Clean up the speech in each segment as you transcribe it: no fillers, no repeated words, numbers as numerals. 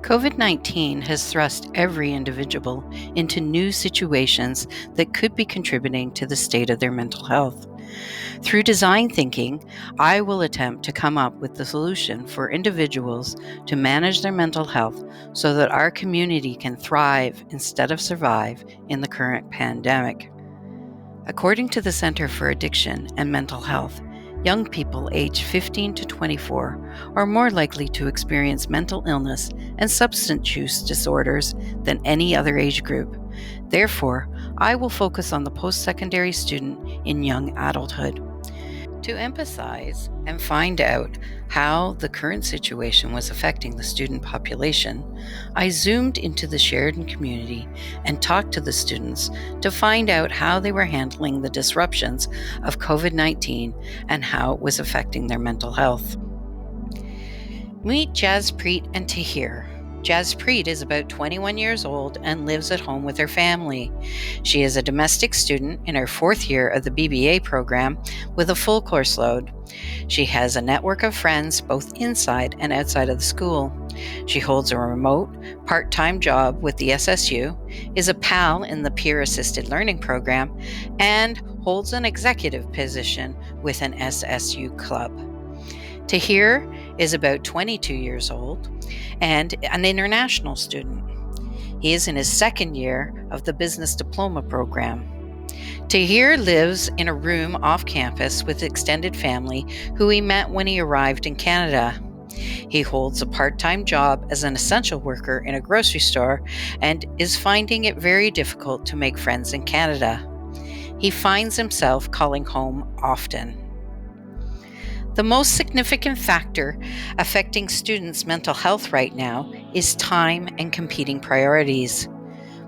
COVID-19 has thrust every individual into new situations that could be contributing to the state of their mental health. Through design thinking, I will attempt to come up with the solution for individuals to manage their mental health so that our community can thrive instead of survive in the current pandemic. According to the Center for Addiction and Mental Health, young people aged 15 to 24 are more likely to experience mental illness and substance use disorders than any other age group. Therefore, I will focus on the post-secondary student in young adulthood. To emphasize and find out how the current situation was affecting the student population, I zoomed into the Sheridan community and talked to the students to find out how they were handling the disruptions of COVID-19 and how it was affecting their mental health. Meet Jaspreet and Tahir. Jaspreet is about 21 years old and lives at home with her family. She is a domestic student in her 4th year of the BBA program with a full course load. She has a network of friends both inside and outside of the school. She holds a remote, part-time job with the SSU, is a PAL in the Peer Assisted Learning Program, and holds an executive position with an SSU club. Tahir is about 22 years old and an international student. He is in his 2nd year of the Business Diploma program. Tahir lives in a room off campus with extended family who he met when he arrived in Canada. He holds a part-time job as an essential worker in a grocery store and is finding it very difficult to make friends in Canada. He finds himself calling home often. The most significant factor affecting students' mental health right now is time and competing priorities.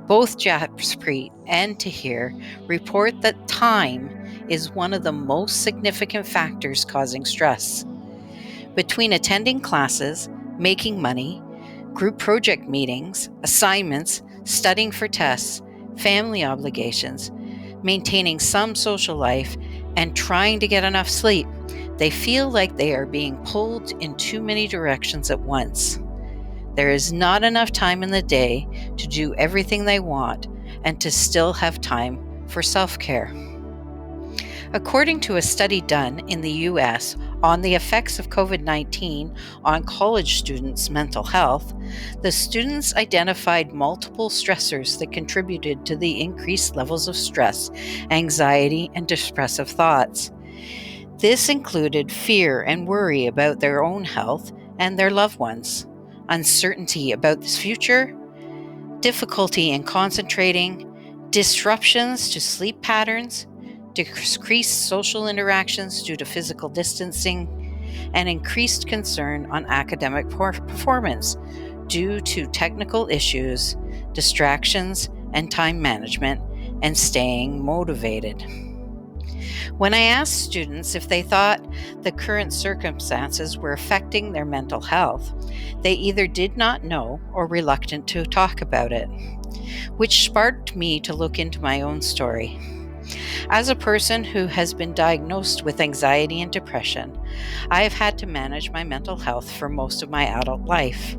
Both Jaspreet and Tahir report that time is one of the most significant factors causing stress. Between attending classes, making money, group project meetings, assignments, studying for tests, family obligations, maintaining some social life, and trying to get enough sleep, they feel like they are being pulled in too many directions at once. There is not enough time in the day to do everything they want and to still have time for self-care. According to a study done in the US on the effects of COVID-19 on college students' mental health, the students identified multiple stressors that contributed to the increased levels of stress, anxiety, and depressive thoughts. This included fear and worry about their own health and their loved ones, uncertainty about the future, difficulty in concentrating, disruptions to sleep patterns, decreased social interactions due to physical distancing, and increased concern on academic performance due to technical issues, distractions, and time management, and staying motivated. When I asked students if they thought the current circumstances were affecting their mental health, they either did not know or were reluctant to talk about it, which sparked me to look into my own story. As a person who has been diagnosed with anxiety and depression, I have had to manage my mental health for most of my adult life.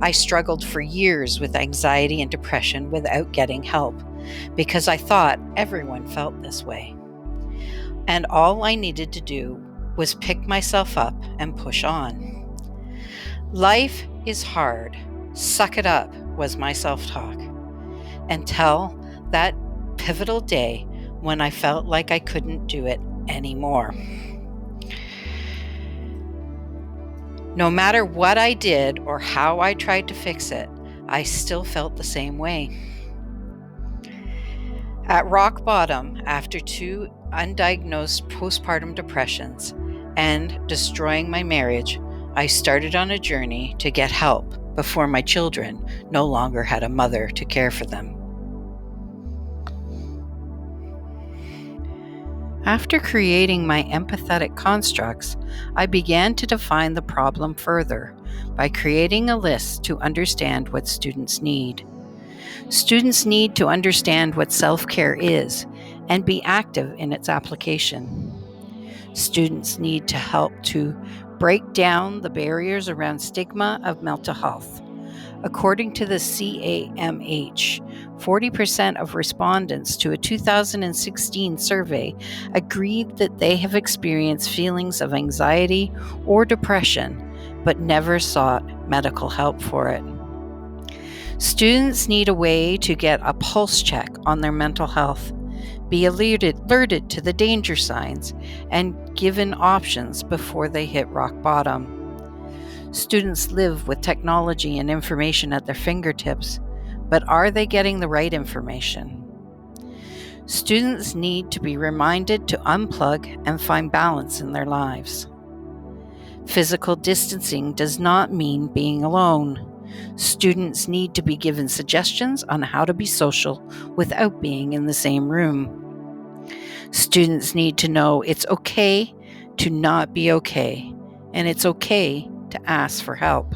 I struggled for years with anxiety and depression without getting help because I thought everyone felt this way. And all I needed to do was pick myself up and push on. Life is hard. Suck it up was my self-talk. Until that pivotal day when I felt like I couldn't do it anymore. No matter what I did or how I tried to fix it, I still felt the same way. At rock bottom, after 2 undiagnosed postpartum depressions and destroying my marriage, I started on a journey to get help before my children no longer had a mother to care for them. After creating my empathetic constructs, I began to define the problem further by creating a list to understand what students need. Students need to understand what self-care is and be active in its application. Students need to help to break down the barriers around stigma of mental health, According to the CAMH, 40% of respondents to a 2016 survey agreed that they have experienced feelings of anxiety or depression, but never sought medical help for it. Students need a way to get a pulse check on their mental health, be alerted to the danger signs, and given options before they hit rock bottom. Students live with technology and information at their fingertips, but are they getting the right information? Students need to be reminded to unplug and find balance in their lives. Physical distancing does not mean being alone. Students need to be given suggestions on how to be social without being in the same room. Students need to know it's okay to not be okay, and it's okay to ask for help.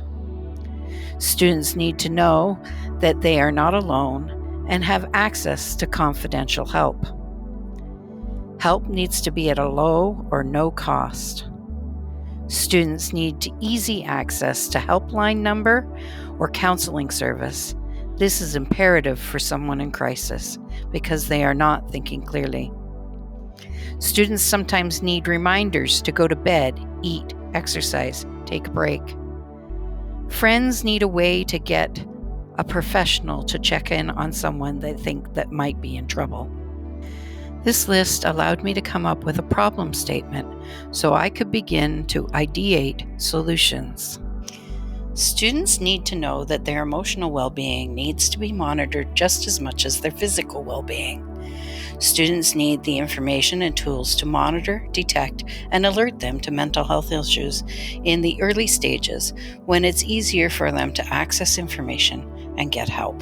Students need to know that they are not alone and have access to confidential help. Help needs to be at a low or no cost. Students need easy access to helpline number or counseling service. This is imperative for someone in crisis because they are not thinking clearly. Students sometimes need reminders to go to bed, eat, exercise, take a break. Friends need a way to get a professional to check in on someone they think that might be in trouble. This list allowed me to come up with a problem statement so I could begin to ideate solutions. Students need to know that their emotional well-being needs to be monitored just as much as their physical well-being. Students need the information and tools to monitor, detect, and alert them to mental health issues in the early stages when it's easier for them to access information and get help.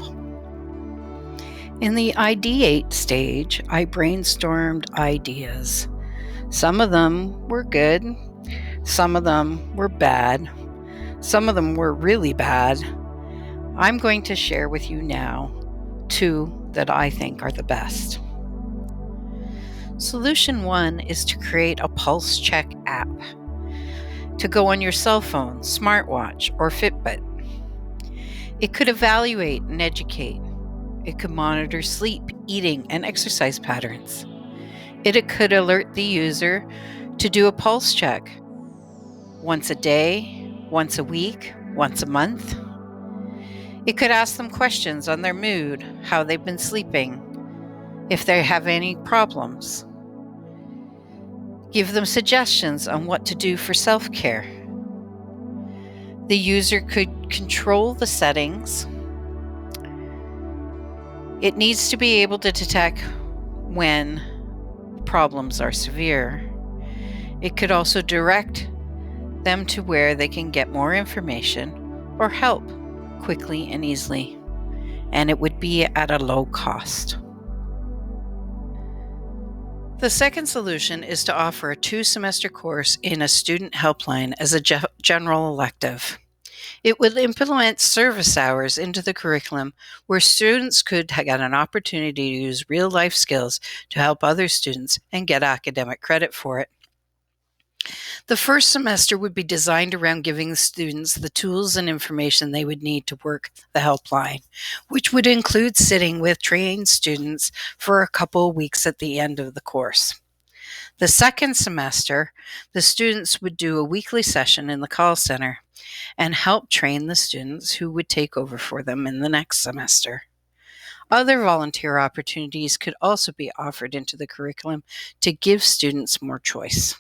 In the ideate stage, I brainstormed ideas. Some of them were good, some of them were bad, some of them were really bad. I'm going to share with you now 2 that I think are the best. Solution 1 is to create a pulse check app to go on your cell phone, smartwatch, or Fitbit. It could evaluate and educate. It could monitor sleep, eating, and exercise patterns. It could alert the user to do a pulse check once a day, once a week, once a month. It could ask them questions on their mood, how they've been sleeping, if they have any problems. Give them suggestions on what to do for self-care. The user could control the settings. It needs to be able to detect when problems are severe. It could also direct them to where they can get more information or help quickly and easily, and it would be at a low cost. The second solution is to offer a 2-semester course in a student helpline as a general elective. It would implement service hours into the curriculum where students could get an opportunity to use real-life skills to help other students and get academic credit for it. The first semester would be designed around giving the students the tools and information they would need to work the helpline, which would include sitting with trained students for a couple of weeks at the end of the course. The second semester, the students would do a weekly session in the call center and help train the students who would take over for them in the next semester. Other volunteer opportunities could also be offered into the curriculum to give students more choice.